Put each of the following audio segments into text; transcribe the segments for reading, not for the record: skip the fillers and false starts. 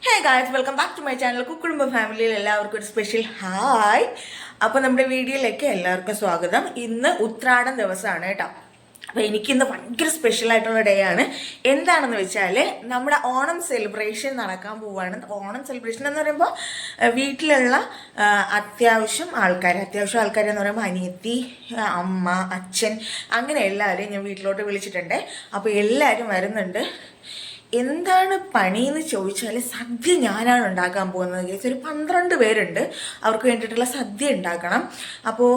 Hey guys, welcome back to my channel കുക്കുടുംബ ഫാമിലിയിൽ എല്ലാവർക്കും ഒരു സ്പെഷ്യൽ ഹായ്. അപ്പോൾ നമ്മുടെ വീഡിയോയിലേക്ക് എല്ലാവർക്കും സ്വാഗതം. ഇന്ന് ഉത്രാടം ദിവസമാണ് കേട്ടോ. അപ്പോൾ എനിക്കിന്ന് ഭയങ്കര സ്പെഷ്യൽ ആയിട്ടുള്ള ഡേ ആണ്. എന്താണെന്ന് വെച്ചാൽ നമ്മുടെ ഓണം സെലിബ്രേഷൻ നടക്കാൻ പോവുകയാണ്. ഓണം സെലിബ്രേഷൻ എന്ന് പറയുമ്പോൾ വീട്ടിലുള്ള അത്യാവശ്യം ആൾക്കാർ എന്ന് പറയുമ്പോൾ അനിയത്തി, അമ്മ, അച്ഛൻ, അങ്ങനെ എല്ലാവരെയും ഞാൻ വീട്ടിലോട്ട് വിളിച്ചിട്ടുണ്ട്. അപ്പോൾ എല്ലാവരും വരുന്നുണ്ട്. എന്താണ് പണിയെന്ന് ചോദിച്ചാൽ സദ്യ ഞാനാണ് ഉണ്ടാക്കാൻ പോകുന്നത്. കേസ് ഒരു 12 പേരുണ്ട്, അവർക്ക് വേണ്ടിയിട്ടുള്ള സദ്യ ഉണ്ടാക്കണം. അപ്പോൾ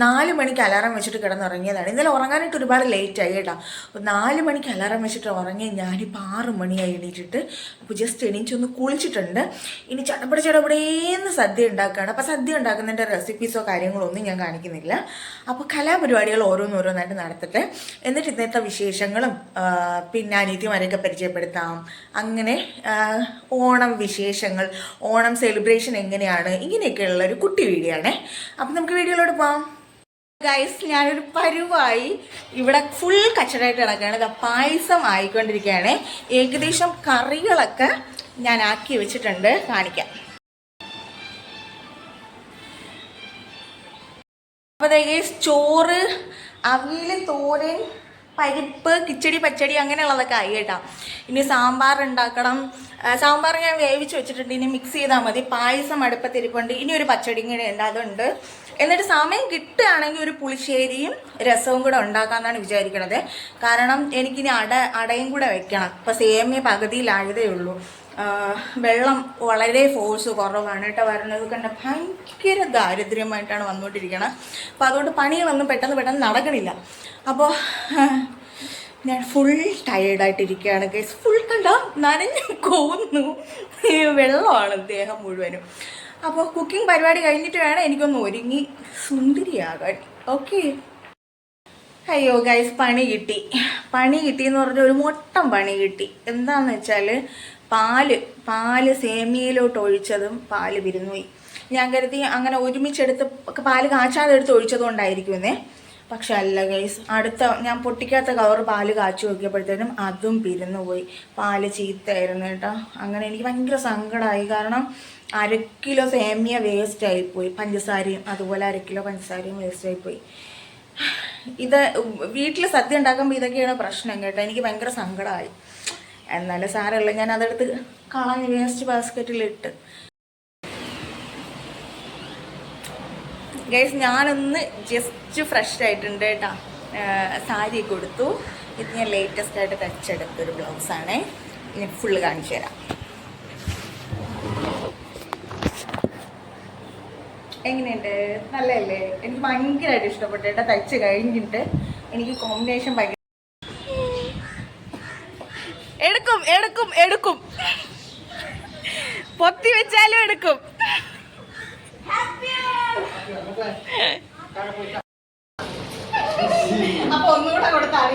4 മണിക്ക് അലാറം വെച്ചിട്ട് കിടന്നുറങ്ങിയതാണ്. ഇന്നലെ ഉറങ്ങാനായിട്ട് ഒരുപാട് ലേറ്റായി കേട്ടോ. അപ്പോൾ 4 മണിക്ക് അലാറം വെച്ചിട്ട് ഉറങ്ങി. ഞാനിപ്പോൾ 6 മണിയായി എണീറ്റിട്ട് അപ്പോൾ ജസ്റ്റ് എണീച്ചൊന്ന് കുളിച്ചിട്ടുണ്ട്. ഇനി ചടപടേന്ന് സദ്യ ഉണ്ടാക്കുകയാണ്. അപ്പോൾ സദ്യ ഉണ്ടാക്കുന്നതിൻ്റെ റെസിപ്പീസോ കാര്യങ്ങളോ ഒന്നും ഞാൻ കാണിക്കുന്നില്ല. അപ്പോൾ കലാപരിപാടികൾ ഓരോന്നോരോന്നായിട്ട് നടത്തിട്ട് എന്നിട്ട് ഇന്നത്തെ വിശേഷങ്ങളും പിന്നെ അനിയത്തിമാരെയൊക്കെ പരിചയപ്പെടുത്താം. അങ്ങനെ ഓണം വിശേഷങ്ങൾ, ഓണം സെലിബ്രേഷൻ എങ്ങനെയാണ്, ഇങ്ങനെയൊക്കെയുള്ള ഒരു കുട്ടി വീഡിയോ ആണേ. അപ്പം നമുക്ക് വീഡിയോയിലോട്ട് പോകാം. ഗൈസ്, ഞാനൊരു പരുവായി ഇവിടെ ഫുൾ കച്ചറായിട്ട് കിടക്കുകയാണ്. പായസം ആയിക്കൊണ്ടിരിക്കുകയാണ്. ഏകദേശം കറികളൊക്കെ ഞാൻ ആക്കി വെച്ചിട്ടുണ്ട്, കാണിക്കാം. അപ്പോൾ ഗൈസ്, ചോറ്, അവിയൽ, തോരൻ, പരിപ്പ്, കിച്ചടി, പച്ചടി അങ്ങനെയുള്ളതൊക്കെ ആയി കേട്ടോ. ഇനി സാമ്പാർ ഉണ്ടാക്കണം. സാമ്പാർ ഞാൻ വേവിച്ച് വെച്ചിട്ടുണ്ട്, ഇനി മിക്സ് ചെയ്താൽ മതി. പായസം അടുപ്പത്തിരിപ്പുണ്ട്. ഇനി ഒരു പച്ചടി ഇങ്ങനെ ഉണ്ട്, അതുണ്ട്. എന്നിട്ട് സമയം കിട്ടുകയാണെങ്കിൽ ഒരു പുളിശ്ശേരിയും രസവും കൂടെ ഉണ്ടാക്കാമെന്നാണ് വിചാരിക്കണത്. കാരണം എനിക്കിനി അടയും കൂടെ വെക്കണം. ഇപ്പോൾ സേമിയ പകുതിയിലായതേ ഉള്ളൂ. വെള്ളം വളരെ ഫോഴ്സ് കുറവാണ് കേട്ടോ. വരുന്നത് കണ്ട ഭയങ്കര ദാരിദ്ര്യമായിട്ടാണ് വന്നുകൊണ്ടിരിക്കണം. അപ്പോൾ അതുകൊണ്ട് പണികളൊന്നും പെട്ടെന്ന് നടക്കണില്ല. അപ്പോൾ ഞാൻ ഫുൾ ടയേർഡായിട്ടിരിക്കുകയാണ് ഗൈസ്. ഫുൾ കണ്ട നനഞ്ഞു കോന്നു, വെള്ളമാണ് ദേഹം മുഴുവനും. അപ്പോൾ കുക്കിംഗ് പരിപാടി കഴിഞ്ഞിട്ട് വേണം എനിക്കൊന്ന് ഒരുങ്ങി സുന്ദരിയാകാൻ. ഓക്കെ. അയ്യോ ഗൈസ്, പണി കിട്ടി എന്ന് പറഞ്ഞാൽ ഒരു മൊട്ടം പണി കിട്ടി. എന്താണെന്ന് വെച്ചാൽ പാല് സേമിയയിലോട്ട് ഒഴിച്ചതും പാല് വിരുന്നുപോയി. ഞാൻ കരുതി അങ്ങനെ ഒരുമിച്ചെടുത്ത് പാല് കാച്ചാതെ എടുത്ത് ഒഴിച്ചതുകൊണ്ടായിരിക്കുമെന്നേ. പക്ഷെ അല്ല ഗൈസ്, ഞാൻ പൊട്ടിക്കാത്ത കവർ പാല് കാച്ചു നോക്കിയപ്പോഴത്തേനും അതും പിരുന്നുപോയി. പാല് ചീത്തയായിരുന്നു കേട്ടോ. അങ്ങനെ എനിക്ക് ഭയങ്കര സങ്കടമായി. കാരണം 1/2 കിലോ സേമിയ വേസ്റ്റായിപ്പോയി. പഞ്ചസാരയും അതുപോലെ 1/2 കിലോ പഞ്ചസാരയും വേസ്റ്റായിപ്പോയി. ഇത് വീട്ടിൽ സദ്യ ഉണ്ടാക്കുമ്പോൾ ഇതൊക്കെയാണ് പ്രശ്നം കേട്ടോ. എനിക്ക് ഭയങ്കര സങ്കടമായി. എന്നാലും സാരമില്ല, ഞാൻ അതെടുത്ത് കളഞ്ഞ് വേസ്റ്റ് ബാസ്ക്കറ്റിലിട്ട്. ഗൈസ്, ഞാനൊന്ന് ജസ്റ്റ് ഫ്രഷ് ആയിട്ടുണ്ട് കേട്ടോ. സാരി കൊടുത്തു. ഇത് ഞാൻ ലേറ്റസ്റ്റ് ആയിട്ട് തച്ചെടുത്തൊരു ബ്ലൗസാണ്. ഞാൻ ഫുള്ള് കാണിച്ചു തരാം. എങ്ങനെയുണ്ട്? നല്ലതല്ലേ? എനിക്ക് ഭയങ്കരമായിട്ട് ഇഷ്ടപ്പെട്ടു കേട്ടോ. തയ്ച്ച് കഴിഞ്ഞിട്ട് എനിക്ക് കോമ്പിനേഷൻ ഭയങ്കര എടുക്കും പൊത്തി വെച്ചാലും എടുക്കും. അപ്പൊ ഒന്നുകൂടെ കൊടുത്താൽ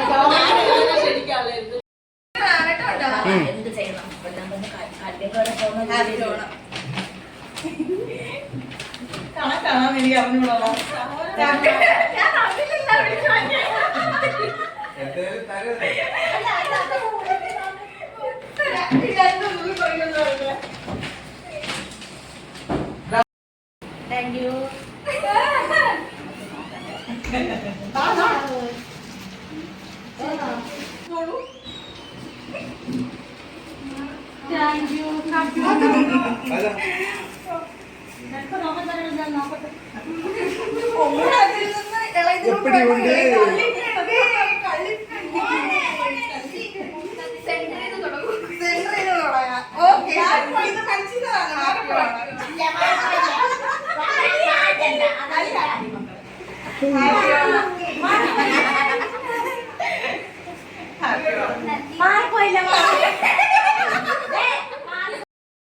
കണക്കാണെന്ന് എനിക്ക് അറിഞ്ഞൂടാ. Thank you.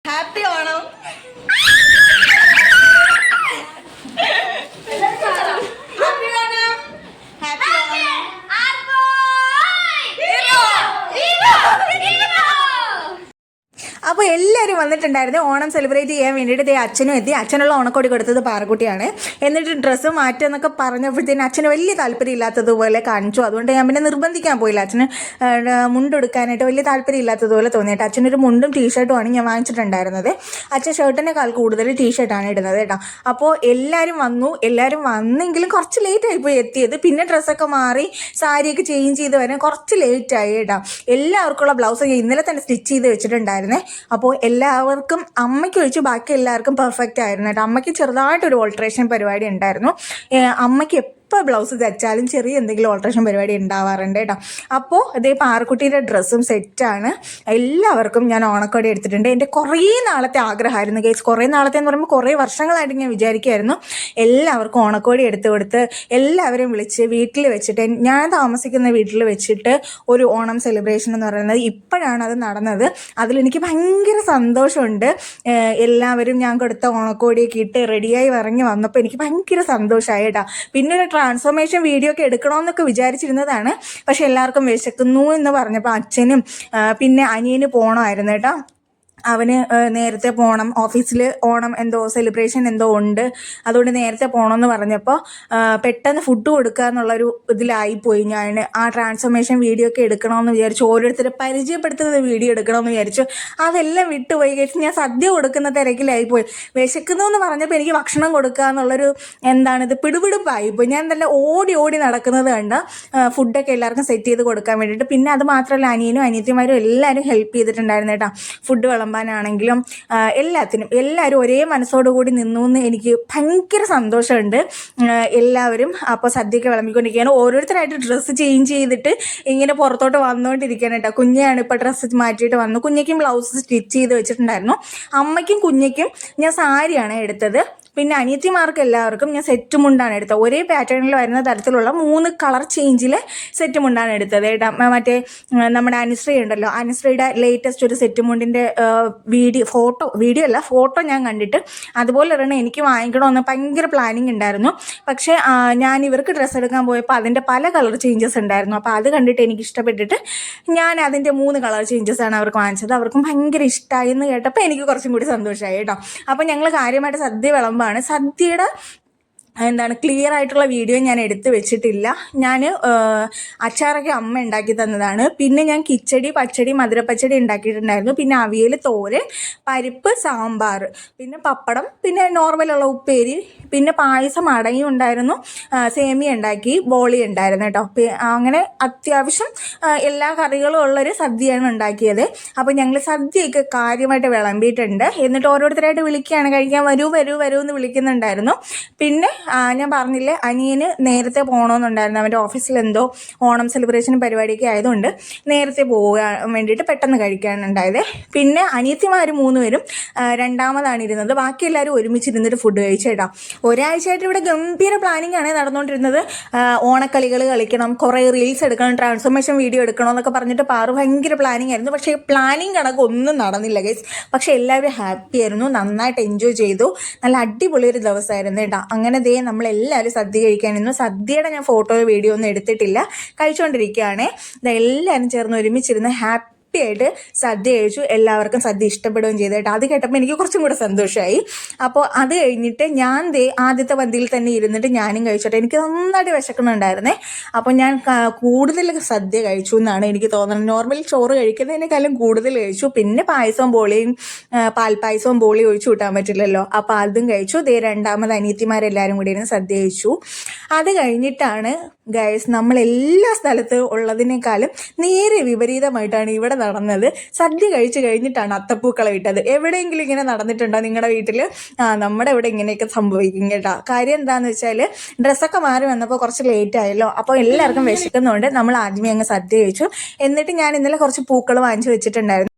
ഹാപ്പി ഓണം. അപ്പോൾ എല്ലാവരും വന്നിട്ടുണ്ടായിരുന്നു ഓണം സെലിബ്രേറ്റ് ചെയ്യാൻ വേണ്ടിയിട്ട്. ദേ അച്ഛനും എത്തി. അച്ഛനുള്ള ഓണക്കോടി കൊടുത്തത് പാറക്കുട്ടിയാണ്. എന്നിട്ട് ഡ്രസ്സ് മാറ്റുമെന്നൊക്കെ പറഞ്ഞപ്പോഴത്തേന് അച്ഛന് വലിയ താല്പര്യം ഇല്ലാത്തതുപോലെ കാണിച്ചു. അതുകൊണ്ട് ഞാൻ പിന്നെ നിർബന്ധിക്കാൻ പോയില്ല. അച്ഛന് മുണ്ടെടുക്കാനായിട്ട് വലിയ താല്പര്യം ഇല്ലാത്തതുപോലെ തോന്നിയിട്ട് അച്ഛനൊരു മുണ്ടും ടീഷർട്ടുമാണ് ഞാൻ വാങ്ങിച്ചിട്ടുണ്ടായിരുന്നത്. അച്ഛൻ ഷർട്ടിനേക്കാൾ കൂടുതൽ ടീഷർട്ടാണ് ഇടുന്നത് കേട്ടോ. അപ്പോൾ എല്ലാവരും വന്നെങ്കിലും കുറച്ച് ലേറ്റ് ആയിപ്പോയി എത്തിയത്. പിന്നെ ഡ്രസ്സൊക്കെ മാറി സാരിയൊക്കെ ചേഞ്ച് ചെയ്ത് വരാൻ കുറച്ച് ലേറ്റായി കേട്ടോ. എല്ലാവർക്കുള്ള ബ്ലൗസ് ഞാൻ ഇന്നലെ തന്നെ സ്റ്റിച്ച് ചെയ്ത് വെച്ചിട്ടുണ്ടായിരുന്നേ. അപ്പോൾ എല്ലാവർക്കും അമ്മയ്ക്ക് ഒഴിച്ച് ബാക്കി എല്ലാവർക്കും പെർഫെക്റ്റ് ആയിരുന്നു കേട്ടോ. അമ്മയ്ക്ക് ചെറുതായിട്ടൊരു ഓൾട്രേഷൻ പരിപാടി ഉണ്ടായിരുന്നു. അമ്മയ്ക്ക് ഇപ്പോൾ ബ്ലൗസ് തച്ചാലും ചെറിയ എന്തെങ്കിലും ഓൾട്രേഷൻ പരിപാടി ഉണ്ടാവാറുണ്ട് കേട്ടോ. അപ്പോൾ അതേ പാറക്കുട്ടിയുടെ ഡ്രസ്സും സെറ്റാണ്. എല്ലാവർക്കും ഞാൻ ഓണക്കോടി എടുത്തിട്ടുണ്ട്. എൻ്റെ കുറേ നാളത്തെ ആഗ്രഹമായിരുന്നു ഗൈസ്. കുറേ നാളത്തെ എന്ന് പറയുമ്പോൾ കുറേ വർഷങ്ങളായിട്ട് ഞാൻ വിചാരിക്കുമായിരുന്നു എല്ലാവർക്കും ഓണക്കോടി എടുത്ത് കൊടുത്ത് എല്ലാവരെയും വിളിച്ച് വീട്ടിൽ വെച്ചിട്ട്, ഞാൻ താമസിക്കുന്ന വീട്ടിൽ വെച്ചിട്ട് ഒരു ഓണം സെലിബ്രേഷൻ എന്ന് പറയുന്നത് ഇപ്പോഴാണ് അത് നടന്നത്. അതിലെനിക്ക് ഭയങ്കര സന്തോഷമുണ്ട്. എല്ലാവരും ഞാൻ കൊടുത്ത ഓണക്കോടിയൊക്കെ ഇട്ട് റെഡിയായി ഇറങ്ങി വന്നപ്പോൾ എനിക്ക് ഭയങ്കര സന്തോഷമായി കേട്ടോ. പിന്നെ ഒരു ട്രാൻസ്ഫോർമേഷൻ വീഡിയോ ഒക്കെ എടുക്കണമെന്നൊക്കെ വിചാരിച്ചിരുന്നതാണ്. പക്ഷെ എല്ലാവർക്കും വിശക്കുന്നു എന്ന് പറഞ്ഞപ്പോൾ അച്ഛനും പിന്നെ അനിയന് പോകണമായിരുന്നു കേട്ടോ. അവന് നേരത്തെ പോകണം, ഓഫീസിൽ ഓണം എന്തോ സെലിബ്രേഷൻ എന്തോ ഉണ്ട്, അതുകൊണ്ട് നേരത്തെ പോകണമെന്ന് പറഞ്ഞപ്പോൾ പെട്ടെന്ന് ഫുഡ് കൊടുക്കുക എന്നുള്ളൊരു ഇതിലായിപ്പോയി. ഞാൻ ആ ട്രാൻസ്ഫോർമേഷൻ വീഡിയോ ഒക്കെ എടുക്കണമെന്ന് വിചാരിച്ചു. ഓരോരുത്തരെ പരിചയപ്പെടുത്തുന്നത് വീഡിയോ എടുക്കണമെന്ന് വിചാരിച്ചു. അതെല്ലാം വിട്ടുപോയി കഴിച്ച് ഞാൻ സദ്യ കൊടുക്കുന്ന തിരക്കിലായിപ്പോയി. വിശക്കുന്നു എന്ന് പറഞ്ഞപ്പോൾ എനിക്ക് ഭക്ഷണം കൊടുക്കുക എന്നുള്ളൊരു പിടിപിടിപ്പായിപ്പോയി. ഞാൻ നല്ല ഓടി നടക്കുന്നത് കണ്ട് ഫുഡൊക്കെ എല്ലാവർക്കും സെറ്റ് ചെയ്ത് കൊടുക്കാൻ വേണ്ടിയിട്ട്. പിന്നെ അത് മാത്രമല്ല അനിയനും അനിയത്തിമാരും എല്ലാവരും ഹെൽപ്പ് ചെയ്തിട്ടുണ്ടായിരുന്നു കേട്ടോ. ഫുഡ് വിളമ്പാനാണെങ്കിലും എല്ലാവരും ഒരേ മനസ്സോടുകൂടി നിന്നു എന്ന് എനിക്ക് ഭയങ്കര സന്തോഷമുണ്ട്. എല്ലാവരും അപ്പോൾ സദ്യയൊക്കെ വിളമ്പിക്കൊണ്ടിരിക്കുകയാണ്. ഓരോരുത്തരായിട്ട് ഡ്രസ്സ് ചേഞ്ച് ചെയ്തിട്ട് ഇങ്ങനെ പുറത്തോട്ട് വന്നുകൊണ്ടിരിക്കുകയാണ് കേട്ടോ. കുഞ്ഞാണ് ഇപ്പോൾ ഡ്രസ്സ് മാറ്റിയിട്ട് വന്നു. കുഞ്ഞയ്ക്കും ബ്ലൗസ് സ്റ്റിച്ച് ചെയ്ത് വെച്ചിട്ടുണ്ടായിരുന്നു. അമ്മയ്ക്കും കുഞ്ഞയ്ക്കും ഞാൻ സാരിയാണ് എടുത്തത്. പിന്നെ അനിയത്തിമാർക്ക് എല്ലാവർക്കും ഞാൻ സെറ്റ് മുണ്ടാണ് എടുത്തത്. ഒരേ പാറ്റേണിൽ വരുന്ന തരത്തിലുള്ള 3 കളർ ചേഞ്ചിൽ സെറ്റ് മുണ്ടാണ് എടുത്തത്. മറ്റേ നമ്മുടെ അനുശ്രീ ഉണ്ടല്ലോ, അനുശ്രീയുടെ ലേറ്റസ്റ്റ് ഒരു സെറ്റ് മുണ്ടിൻ്റെ ഫോട്ടോ ഞാൻ കണ്ടിട്ട് അതുപോലെ ഒരെണ്ണം എനിക്ക് വാങ്ങിക്കണമെന്ന് ഭയങ്കര പ്ലാനിങ് ഉണ്ടായിരുന്നു. പക്ഷേ ഞാൻ ഇവർക്ക് ഡ്രസ്സ് എടുക്കാൻ പോയപ്പോൾ അതിൻ്റെ പല കളർ ചേഞ്ചസ് ഉണ്ടായിരുന്നു. അപ്പോൾ അത് കണ്ടിട്ട് എനിക്ക് ഇഷ്ടപ്പെട്ടിട്ട് ഞാൻ അതിൻ്റെ 3 കളർ ചേഞ്ചസാണ് അവർക്ക് വാങ്ങിച്ചത്. അവർക്കും ഭയങ്കര ഇഷ്ടമായി എന്ന് കേട്ടപ്പോൾ എനിക്ക് കുറച്ചും കൂടി സന്തോഷമായി കേട്ടോ. അപ്പോൾ ഞങ്ങൾ കാര്യമായിട്ട് സദ്യ വിളമ്പാണ്. സദ്യയുടെ ക്ലിയർ ആയിട്ടുള്ള വീഡിയോ ഞാൻ എടുത്ത് വെച്ചിട്ടില്ല. ഞാൻ അച്ചാറൊക്കെ അമ്മ ഉണ്ടാക്കി തന്നതാണ്. പിന്നെ ഞാൻ കിച്ചടി, പച്ചടി, മധുരപ്പച്ചടി ഉണ്ടാക്കിയിട്ടുണ്ടായിരുന്നു. പിന്നെ അവിയൽ, തോരൻ, പരിപ്പ്, സാമ്പാർ, പിന്നെ പപ്പടം, പിന്നെ നോർമലുള്ള ഉപ്പേരി, പിന്നെ പായസം അടങ്ങി ഉണ്ടായിരുന്നു. സേമിയ ഉണ്ടാക്കി, ബോളി ഉണ്ടായിരുന്നു കേട്ടോ. അങ്ങനെ അത്യാവശ്യം എല്ലാ കറികളും ഉള്ളൊരു സദ്യയാണ് ഉണ്ടാക്കിയത്. അപ്പോൾ ഞങ്ങൾ സദ്യയൊക്കെ കാര്യമായിട്ട് വിളമ്പിയിട്ടുണ്ട്. എന്നിട്ട് ഓരോരുത്തരായിട്ട് വിളിക്കുകയാണ്, കഴിക്കാൻ വരൂ എന്ന് വിളിക്കുന്നുണ്ടായിരുന്നു. പിന്നെ ഞാൻ പറഞ്ഞില്ലേ അനിയന് നേരത്തെ പോകണമെന്നുണ്ടായിരുന്നു. അവൻ്റെ ഓഫീസിൽ എന്തോ ഓണം സെലിബ്രേഷൻ പരിപാടിയൊക്കെ ആയതുകൊണ്ട് നേരത്തെ പോകാൻ വേണ്ടിയിട്ട് പെട്ടെന്ന് കഴിക്കാനുണ്ടായത്. പിന്നെ അനിയത്തിമാർ 3 പേരും രണ്ടാമതാണ് ഇരുന്നത്. ബാക്കി എല്ലാവരും ഒരുമിച്ചിരുന്നിട്ട് ഫുഡ് കഴിച്ചേട്ടാ. ഒരാഴ്ചയായിട്ട് ഇവിടെ ഗംഭീര പ്ലാനിങ് ആണ് നടന്നുകൊണ്ടിരുന്നത്. ഓണക്കളികൾ കളിക്കണം, കുറേ റീൽസ് എടുക്കണം, ട്രാൻസ്ഫോർമേഷൻ വീഡിയോ എടുക്കണം എന്നൊക്കെ പറഞ്ഞിട്ട് പാറു ഭയങ്കര പ്ലാനിങ് ആയിരുന്നു. പക്ഷേ പ്ലാനിങ് കണക്കൊന്നും നടന്നില്ല ഗൈസ്. പക്ഷേ എല്ലാവരും ഹാപ്പി ആയിരുന്നു, നന്നായിട്ട് എൻജോയ് ചെയ്തു. നല്ല അടിപൊളി ഒരു ദിവസമായിരുന്നു കേട്ടോ. അങ്ങനെ നമ്മളെല്ലാവരും സദ്യ കഴിക്കാനിരുന്നു. സദ്യയുടെ ഞാൻ ഫോട്ടോ വീഡിയോ ഒന്നും എടുത്തിട്ടില്ല, കഴിച്ചുകൊണ്ടിരിക്കുകയാണ്. എല്ലാവരും ചേർന്ന് ഒരുമിച്ചിരുന്ന് ഹാപ്പി ആയിട്ട് സദ്യ കഴിച്ചു. എല്ലാവർക്കും സദ്യ ഇഷ്ടപ്പെടുകയും ചെയ്തു കേട്ടോ. അത് കേട്ടപ്പോൾ എനിക്ക് കുറച്ചും കൂടെ സന്തോഷമായി. അപ്പോൾ അത് കഴിഞ്ഞിട്ട് ഞാൻ ആദ്യത്തെ പന്തിയിൽ തന്നെ ഇരുന്നിട്ട് ഞാനും കഴിച്ചോട്ടെ. എനിക്ക് നന്നായിട്ട് വിശക്കുന്നുണ്ടായിരുന്നേ. അപ്പോൾ ഞാൻ കൂടുതൽ സദ്യ കഴിച്ചു എന്നാണ് എനിക്ക് തോന്നുന്നത്. നോർമൽ ചോറ് കഴിക്കുന്നതിനേക്കാളും കൂടുതൽ കഴിച്ചു. പിന്നെ പായസവും ബോളിയും, പാൽപ്പായസവും ബോളിയും ഒഴിച്ചു കൂട്ടാൻ പറ്റില്ലല്ലോ, അപ്പോൾ അതും കഴിച്ചു. രണ്ടാമത് അനിയത്തിമാരെല്ലാവരും കൂടി ഇരുന്ന് സദ്യ കഴിച്ചു. അത് കഴിഞ്ഞിട്ടാണ് ഗൈസ് നമ്മളെല്ലാ സ്ഥലത്തും ഉള്ളതിനേക്കാളും നേരെ വിപരീതമായിട്ടാണ് ഇവിടെ നടന്നത്. സദ്യ കഴിച്ച് കഴിഞ്ഞിട്ടാണ് അത്തപ്പൂക്കളം ഇട്ടത്. എവിടെയെങ്കിലും ഇങ്ങനെ നടന്നിട്ടുണ്ടോ നിങ്ങളുടെ വീട്ടിൽ? നമ്മുടെ ഇവിടെ ഇങ്ങനെയൊക്കെ സംഭവിക്കും കേട്ടോ. കാര്യം എന്താണെന്ന് വെച്ചാൽ ഡ്രസ്സൊക്കെ മാറി വന്നപ്പോൾ കുറച്ച് ലേറ്റ് ആയല്ലോ. അപ്പോൾ എല്ലാവർക്കും വിശക്കുന്നുണ്ട്. നമ്മൾ ആദ്യമേ അങ്ങ് സദ്യ കഴിച്ചു. എന്നിട്ട് ഞാൻ ഇന്നലെ കുറച്ച് പൂക്കൾ വാങ്ങിച്ചു വെച്ചിട്ടുണ്ടായിരുന്നു.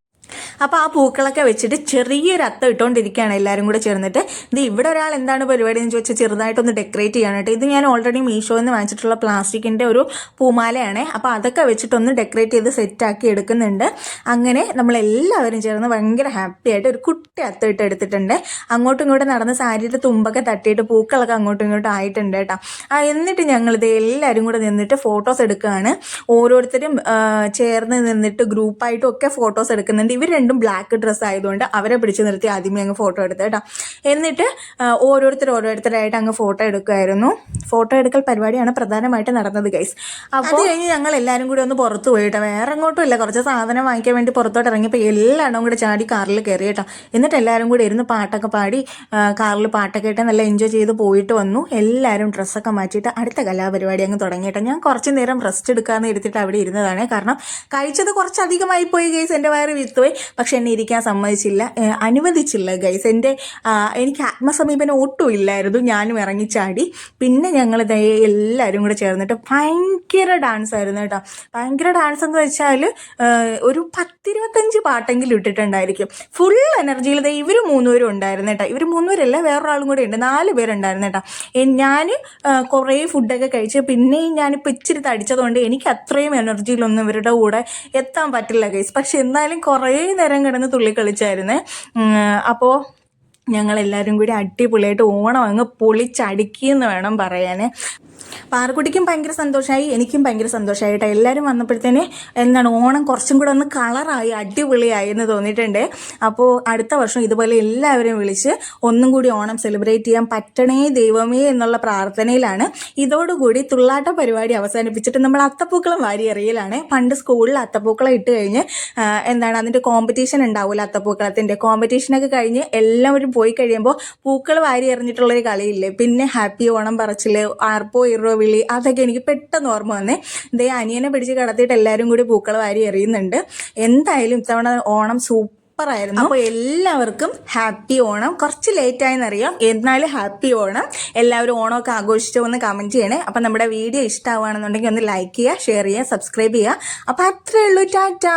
അപ്പോൾ ആ പൂക്കളൊക്കെ വെച്ചിട്ട് ചെറിയൊരു അത്തം ഇട്ടുകൊണ്ടിരിക്കുകയാണ് എല്ലാവരും കൂടെ ചേർന്നിട്ട്. ഇവിടെ ഒരാൾ എന്താണ് പരിപാടി എന്ന് ചോദിച്ചാൽ ചെറുതായിട്ടൊന്ന് ഡെക്കറേറ്റ് ചെയ്യാനായിട്ട്. ഇത് ഞാൻ ഓൾറെഡി മീഷോയിൽ നിന്ന് വാങ്ങിച്ചിട്ടുള്ള പ്ലാസ്റ്റിക്കിൻ്റെ ഒരു പൂമാലയാണ്. അപ്പോൾ അതൊക്കെ വെച്ചിട്ടൊന്ന് ഡെക്കറേറ്റ് ചെയ്ത് സെറ്റാക്കി എടുക്കുന്നുണ്ട്. അങ്ങനെ നമ്മളെല്ലാവരും ചേർന്ന് ഭയങ്കര ഹാപ്പി ആയിട്ട് ഒരു കുട്ടി അത്തം ഇട്ട് എടുത്തിട്ടുണ്ട്. അങ്ങോട്ടും ഇങ്ങോട്ടും നടന്ന് സാരിയുടെ തുമ്പൊക്കെ തട്ടിയിട്ട് പൂക്കളൊക്കെ അങ്ങോട്ടും ഇങ്ങോട്ടും ആയിട്ടുണ്ട് കേട്ടോ. എന്നിട്ട് ഞങ്ങളിത് എല്ലാവരും കൂടെ നിന്നിട്ട് ഫോട്ടോസ് എടുക്കുകയാണ്. ഓരോരുത്തരും ചേർന്ന് നിന്നിട്ട് ഗ്രൂപ്പായിട്ടും ഒക്കെ ഫോട്ടോസ് എടുക്കുന്നുണ്ട്. ഇവർ രണ്ടും ബ്ലാക്ക് ഡ്രസ്സ് ആയതുകൊണ്ട് അവരെ പിടിച്ച് നിർത്തി ആദ്യമേ അങ്ങ് ഫോട്ടോ എടുത്ത് കേട്ടോ. എന്നിട്ട് ഓരോരുത്തരായിട്ട് അങ്ങ് ഫോട്ടോ എടുക്കുമായിരുന്നു. ഫോട്ടോ എടുക്കൽ പരിപാടിയാണ് പ്രധാനമായിട്ട് നടന്നത് ഗൈസ്. അപ്പോൾ അത് കഴിഞ്ഞ് ഞങ്ങൾ എല്ലാവരും കൂടി ഒന്ന് പുറത്ത് പോയിട്ടോ. വേറെ എങ്ങോട്ടും ഇല്ല, കുറച്ച് സാധനം വാങ്ങിക്കാൻ വേണ്ടി പുറത്തോട്ട് ഇറങ്ങിയപ്പോൾ എല്ലാവരും കൂടി ചാടി കാറിൽ കയറി കേട്ടോ. എന്നിട്ട് എല്ലാവരും കൂടി ഇരുന്ന് പാട്ടൊക്കെ പാടി കാറിൽ പാട്ടൊക്കെ ഇട്ട് നല്ല എൻജോയ് ചെയ്ത് പോയിട്ട് വന്നു. എല്ലാവരും ഡ്രസ്സൊക്കെ മാറ്റിയിട്ട് അടുത്ത കലാപരിപാടി അങ്ങ് തുടങ്ങിയിട്ടോ. ഞാൻ കുറച്ച് നേരം റെസ്റ്റ് എടുക്കാമെന്ന് എടുത്തിട്ട് അവിടെ ഇരുന്നതാണ്. കാരണം കഴിച്ചത് കുറച്ചധികമായി പോയി ഗൈസ്, എൻ്റെ വയറ് വീർത്തുപോയി. പക്ഷെ എന്നെ ഇരിക്കാൻ സമ്മതിച്ചില്ല, അനുവദിച്ചില്ല ഗൈസ്. എനിക്ക് ആത്മസമീപനം ഒട്ടും ഇല്ലായിരുന്നു. ഞാനും ഇറങ്ങിച്ചാടി. പിന്നെ ഞങ്ങൾ എല്ലാവരും കൂടെ ചേർന്നിട്ട് ഭയങ്കര ഡാൻസ് ആയിരുന്നു കേട്ടോ. ഭയങ്കര ഡാൻസ് എന്ന് വെച്ചാൽ ഒരു 10-25 പാട്ടെങ്കിലും ഇട്ടിട്ടുണ്ടായിരിക്കും. ഫുൾ എനർജിയിൽ ഇവർ 3 പേരും ഉണ്ടായിരുന്നു കേട്ടോ. ഇവർ 3 പേരല്ല, വേറൊരാളും കൂടെ ഉണ്ട്, 4 പേരുണ്ടായിരുന്നു കേട്ടോ. ഞാൻ കുറേ ഫുഡൊക്കെ കഴിച്ച് പിന്നെയും ഞാനിപ്പോൾ ഇച്ചിരി തടിച്ചതുകൊണ്ട് എനിക്ക് അത്രയും എനർജിയിലൊന്നും ഇവരുടെ കൂടെ എത്താൻ പറ്റില്ല ഗൈസ്. പക്ഷെ എന്നാലും കുറേ നേരം കിടന്ന് തുള്ളി കളിച്ചായിരുന്നു. അപ്പോൾ ഞങ്ങളെല്ലാവരും കൂടി അടിപൊളിയായിട്ട് ഓണം അങ്ങ് പൊളിച്ചടുക്കിയെന്ന് വേണം പറയാൻ. പാറക്കുട്ടിക്കും ഭയങ്കര സന്തോഷമായി, എനിക്കും ഭയങ്കര സന്തോഷമായി കേട്ടോ. എല്ലാവരും വന്നപ്പോഴത്തേന് ഓണം കുറച്ചും കൂടെ ഒന്ന് കളറായി അടിപൊളിയായി എന്ന് തോന്നിയിട്ടുണ്ട്. അപ്പോൾ അടുത്ത വർഷം ഇതുപോലെ എല്ലാവരെയും വിളിച്ച് ഒന്നും കൂടി ഓണം സെലിബ്രേറ്റ് ചെയ്യാൻ പറ്റണേ ദൈവമേ എന്നുള്ള പ്രാർത്ഥനയിലാണ്. ഇതോടുകൂടി തുള്ളാട്ട പരിപാടി അവസാനിപ്പിച്ചിട്ട് നമ്മൾ അത്തപ്പൂക്കളം വാരി എറിയലാണ്. പണ്ട് സ്കൂളിൽ അത്തപ്പൂക്കളം ഇട്ട് കഴിഞ്ഞ് അതിൻ്റെ കോമ്പറ്റീഷൻ ഉണ്ടാവില്ല, അത്തപ്പൂക്കളത്തിൻ്റെ കോമ്പറ്റീഷനൊക്കെ കഴിഞ്ഞ് എല്ലാവരും പോയി കഴിയുമ്പോൾ പൂക്കൾ വാരി എറിഞ്ഞിട്ടുള്ളൊരു കളിയില്ലേ, പിന്നെ ഹാപ്പി ഓണം പറച്ചിൽ, ആർപ്പോ ഇറോ വിളി, അതൊക്കെ എനിക്ക് പെട്ടെന്ന് ഓർമ്മ വന്നേ. അനിയനെ പിടിച്ച് കിടത്തിയിട്ട് എല്ലാവരും കൂടി പൂക്കൾ വാരി എറിയുന്നുണ്ട്. എന്തായാലും ഇത്തവണ ഓണം സൂപ്പറായിരുന്നു. അപ്പോൾ എല്ലാവർക്കും ഹാപ്പി ഓണം. കുറച്ച് ലേറ്റായെന്നറിയാം, എന്നാലും ഹാപ്പി ഓണം. എല്ലാവരും ഓണമൊക്കെ ആഘോഷിച്ചോ എന്ന് കമൻറ്റ് ചെയ്യണേ. അപ്പം നമ്മുടെ വീഡിയോ ഇഷ്ടമാവുകയാണെന്നുണ്ടെങ്കിൽ ഒന്ന് ലൈക്ക് ചെയ്യുക, ഷെയർ ചെയ്യുക, സബ്സ്ക്രൈബ് ചെയ്യുക. അപ്പോൾ അത്രയേ ഉള്ളൂ. ടാറ്റാ.